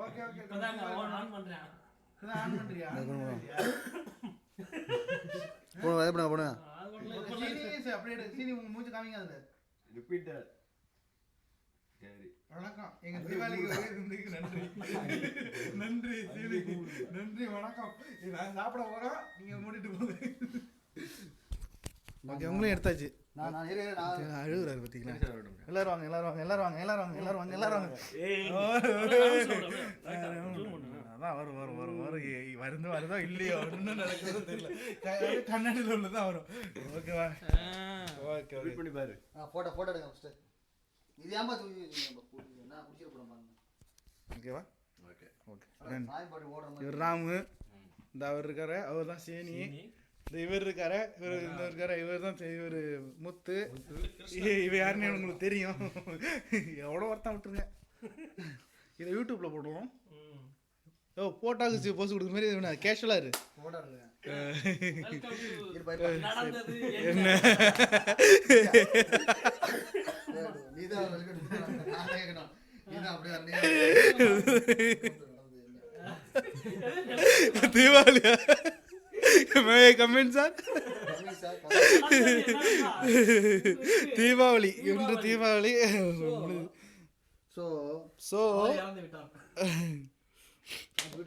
Okay okay இப்பதான் on பண்றேன். On பண்றியா? போடுங்க அதே போடுங்க. சீனி அப்படியே சீனி உங்க மூஞ்சி காமிங்க அதுல. ரிப்பீட்டர். சரி. வணக்கம். எங்க தீபாவளிக்கு வருகிறதுக்கு நன்றி. நன்றி சீனி. நன்றி வணக்கம். நான் சாப்பிட போறோம். நீங்க மூடிட்டு போங்க. ஓகே உங்களையும் எடுத்தாச்சு. நான் அழுகுறாரு பாத்தீங்களா? எல்லாரும் வாங்க எல்லாரும் வாங்க எல்லாரும் வாங்க எல்லாரும் வாங்க எல்லாரும் வாங்க எல்லாரும் வாங்க. அதான் வரும் வரும் வரும் வரும் வருது வருதோ இல்லையோ ஒன்றும் நடக்குதோ தெரியல. கண்ணாடியில் உள்ளதான் வரும். ஓகேவா? ஓகே வெயிட் பண்ணி பாரு. போட்டோ எடுங்க ஃபர்ஸ்ட். இது ஏமா தூக்கி நான் குடிச்சிர போறேன் பாருங்க. ஓகேவா? Okay okay. நாய் பாடி ஓடுற மாதிரி. இவர் ராமு, இந்த அவர் இருக்காரு, அவர் தான் சேனி, இந்த இவர் இருக்காரு, இவர் இந்த இருக்காரு, இவர் தான் இவர் முத்து. இவ யாருன்னு உங்களுக்கு தெரியும். எவ்வளோ ஒருத்தான் விட்டுருங்க. இதை யூடியூப்ல போடுவோம். ஓ போட்டாக்கு போஸ்ட் கொடுக்குற மாதிரி கேஷுவலா இரு. போட்டோ எடுங்க. என்ன நீதான் நான் கேட்கணும். நீதான் அப்படியே தீபாவளியா? Comment sir. தீபாவளி இன்று தீபாவளி. So so